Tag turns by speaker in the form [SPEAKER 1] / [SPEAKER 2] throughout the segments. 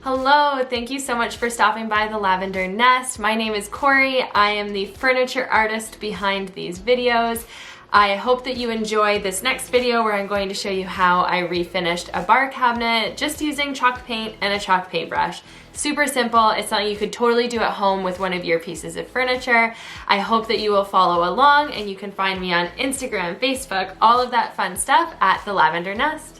[SPEAKER 1] Hello, thank you so much for stopping by the Lavender Nest. My name is Corey. I am the furniture artist behind these videos. I hope that you enjoy this next video where I'm going to show you how I refinished a bar cabinet just using chalk paint and a chalk paintbrush. Super simple. It's something you could totally do at home with one of your pieces of furniture. I hope that you will follow along, and you can find me on Instagram, Facebook, all of that fun stuff at the Lavender Nest.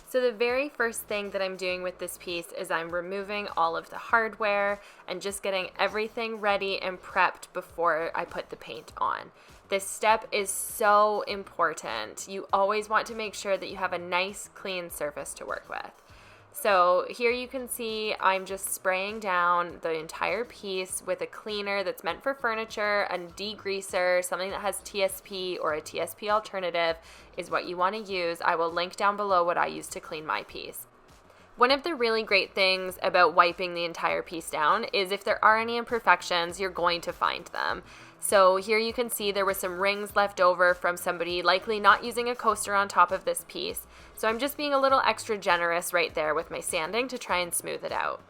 [SPEAKER 1] So the very first thing that I'm doing with this piece is I'm removing all of the hardware and just getting everything ready and prepped before I put the paint on. This step is so important. You always want to make sure that you have a nice, clean surface to work with. So here you can see I'm just spraying down the entire piece with a cleaner that's meant for furniture, a degreaser, something that has TSP or a TSP alternative is what you want to use. I will link down below what I use to clean my piece. One of the really great things about wiping the entire piece down is if there are any imperfections, you're going to find them. So here you can see there were some rings left over from somebody likely not using a coaster on top of this piece. So I'm just being a little extra generous right there with my sanding to try and smooth it out.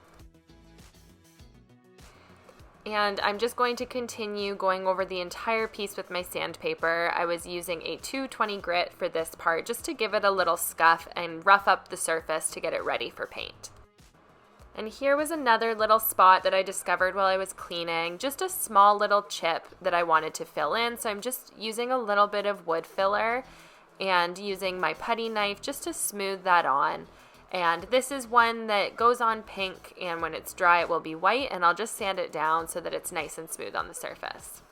[SPEAKER 1] And I'm just going to continue going over the entire piece with my sandpaper. I was using a 220 grit for this part just to give it a little scuff and rough up the surface to get it ready for paint. And here was another little spot that I discovered while I was cleaning, just a small little chip that I wanted to fill in. So I'm just using a little bit of wood filler and using my putty knife just to smooth that on. And this is one that goes on pink, and when it's dry it will be white, and I'll just sand it down so that it's nice and smooth on the surface.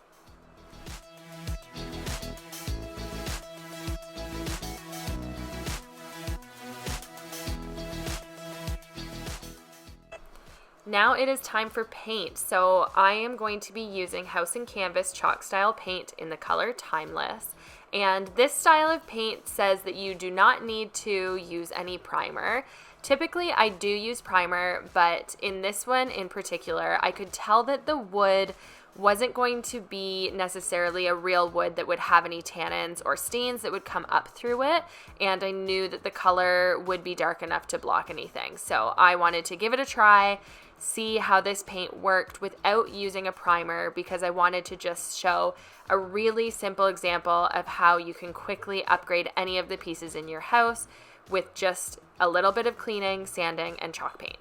[SPEAKER 1] Now it is time for paint. So I am going to be using House&Canvas chalk style paint in the color Thymeless. And this style of paint says that you do not need to use any primer. Typically I do use primer, but in this one in particular, I could tell that the wood wasn't going to be necessarily a real wood that would have any tannins or stains that would come up through it, and I knew that the color would be dark enough to block anything. So I wanted to give it a try, see how this paint worked without using a primer, because I wanted to just show a really simple example of how you can quickly upgrade any of the pieces in your house with just a little bit of cleaning, sanding, and chalk paint.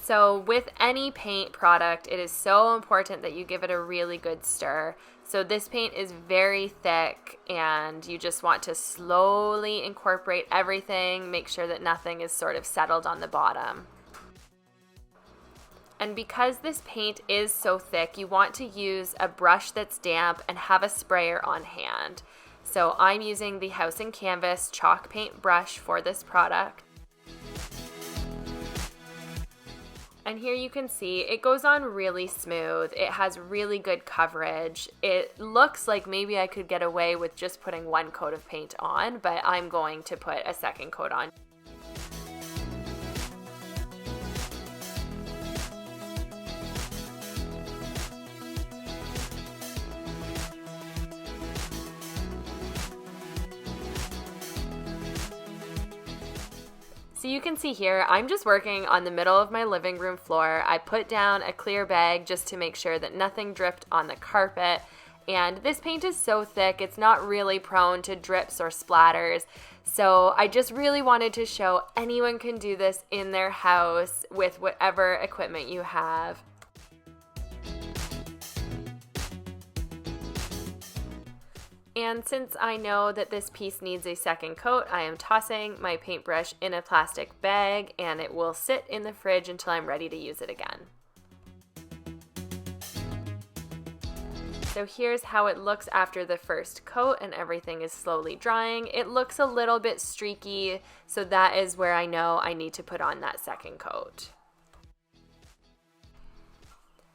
[SPEAKER 1] So with any paint product, it is so important that you give it a really good stir. So this paint is very thick, and you just want to slowly incorporate everything, make sure that nothing is sort of settled on the bottom. And because this paint is so thick, you want to use a brush that's damp and have a sprayer on hand. So I'm using the House&Canvas chalk paint brush for this product. And here you can see it goes on really smooth. It has really good coverage. It looks like maybe I could get away with just putting one coat of paint on, but I'm going to put a second coat on. So you can see here, I'm just working on the middle of my living room floor. I put down a clear bag just to make sure that nothing dripped on the carpet. And this paint is so thick, it's not really prone to drips or splatters. So I just really wanted to show anyone can do this in their house with whatever equipment you have. And since I know that this piece needs a second coat, I am tossing my paintbrush in a plastic bag, and it will sit in the fridge until I'm ready to use it again. So here's how it looks after the first coat and everything is slowly drying. It looks a little bit streaky, so that is where I know I need to put on that second coat.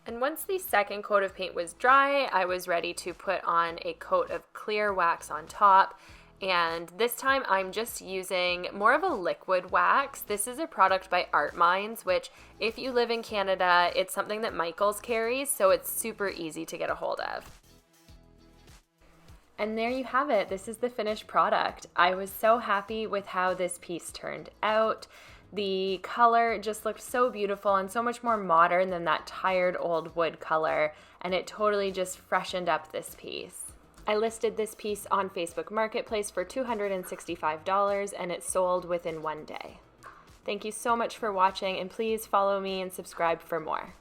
[SPEAKER 1] And once the second coat of paint was dry, I was ready to put on a coat of clear wax on top. And this time I'm just using more of a liquid wax. This is a product by ArtMinds, which if you live in Canada, it's something that Michaels carries, so it's super easy to get a hold of. And there you have it. This is the finished product. I was so happy with how this piece turned out. The color just looked so beautiful and so much more modern than that tired old wood color, and it totally just freshened up this piece. I listed this piece on Facebook Marketplace for $265 and it sold within one day. Thank you so much for watching, and please follow me and subscribe for more.